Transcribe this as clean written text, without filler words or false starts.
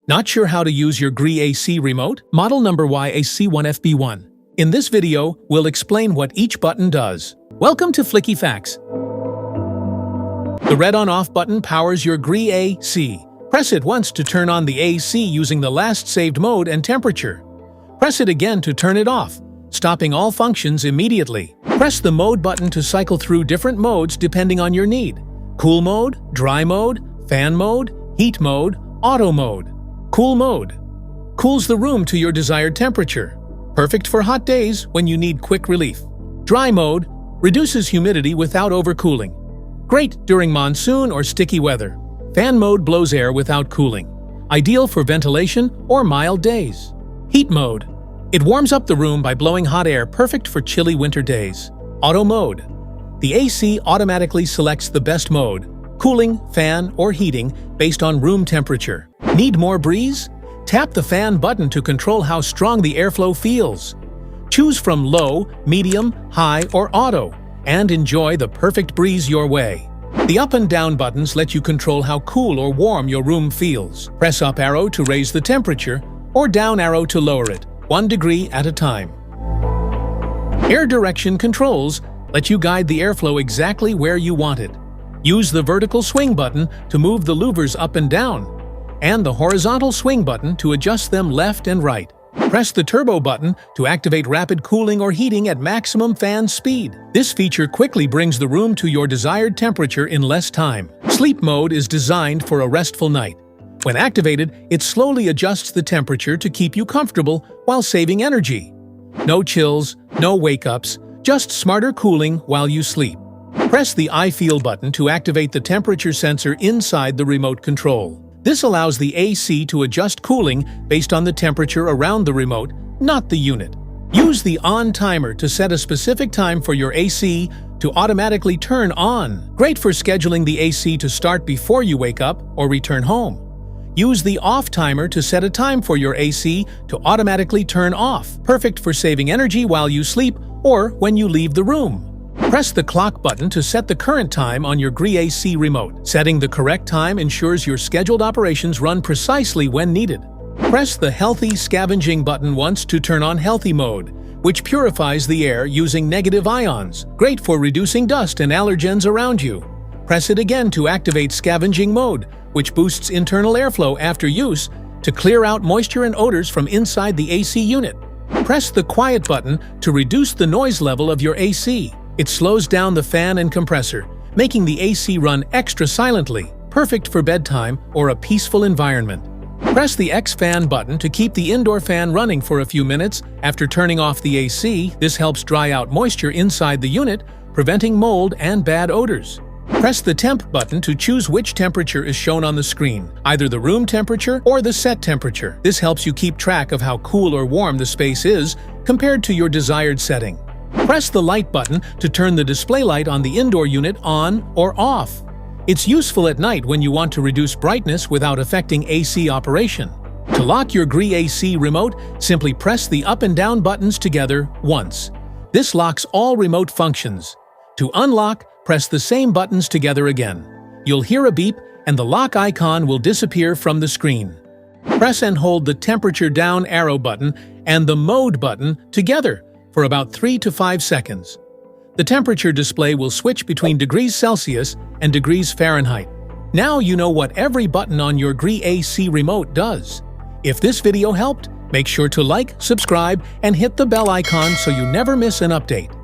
Not sure how to use your Gree AC remote? Model number YAC1FB1. In this video, we'll explain what each button does. Welcome to Flicky Facts. The red on-off button powers your Gree AC. Press it once to turn on the AC using the last saved mode and temperature. Press it again to turn it off, stopping all functions immediately. Press the mode button to cycle through different modes depending on your need. Cool mode, dry mode, fan mode, heat mode, auto mode. Cool mode cools the room to your desired temperature. Perfect for hot days when you need quick relief. Dry mode reduces humidity without overcooling. Great during monsoon or sticky weather. Fan mode blows air without cooling. Ideal for ventilation or mild days. Heat mode. It warms up the room by blowing hot air, perfect for chilly winter days. Auto mode. The AC automatically selects the best mode, cooling, fan, or heating based on room temperature. Need more breeze? Tap the fan button to control how strong the airflow feels. Choose from low, medium, high, or auto, and enjoy the perfect breeze your way. The up and down buttons let you control how cool or warm your room feels. Press up arrow to raise the temperature, or down arrow to lower it, 1 degree at a time. Air direction controls let you guide the airflow exactly where you want it. Use the vertical swing button to move the louvers up and down, and the horizontal swing button to adjust them left and right. Press the turbo button to activate rapid cooling or heating at maximum fan speed. This feature quickly brings the room to your desired temperature in less time. Sleep mode is designed for a restful night. When activated, it slowly adjusts the temperature to keep you comfortable while saving energy. No chills, no wake-ups, just smarter cooling while you sleep. Press the I Feel button to activate the temperature sensor inside the remote control. This allows the AC to adjust cooling based on the temperature around the remote, not the unit. Use the On timer to set a specific time for your AC to automatically turn on. Great for scheduling the AC to start before you wake up or return home. Use the Off timer to set a time for your AC to automatically turn off. Perfect for saving energy while you sleep or when you leave the room. Press the clock button to set the current time on your Gree AC remote. Setting the correct time ensures your scheduled operations run precisely when needed. Press the Healthy Scavenging button once to turn on Healthy mode, which purifies the air using negative ions. Great for reducing dust and allergens around you. Press it again to activate Scavenging mode, which boosts internal airflow after use to clear out moisture and odors from inside the AC unit. Press the Quiet button to reduce the noise level of your AC. It slows down the fan and compressor, making the AC run extra silently, perfect for bedtime or a peaceful environment. Press the X fan button to keep the indoor fan running for a few minutes after turning off the AC. This helps dry out moisture inside the unit, preventing mold and bad odors. Press the Temp button to choose which temperature is shown on the screen, either the room temperature or the set temperature. This helps you keep track of how cool or warm the space is compared to your desired setting. Press the Light button to turn the display light on the indoor unit on or off. It's useful at night when you want to reduce brightness without affecting AC operation. To lock your Gree AC remote, simply press the up and down buttons together once. This locks all remote functions. To unlock, press the same buttons together again. You'll hear a beep and the lock icon will disappear from the screen. Press and hold the temperature down arrow button and the mode button together for about 3 to 5 seconds. The temperature display will switch between degrees Celsius and degrees Fahrenheit. Now you know what every button on your Gree AC remote does. If this video helped, make sure to like, subscribe, and hit the bell icon so you never miss an update.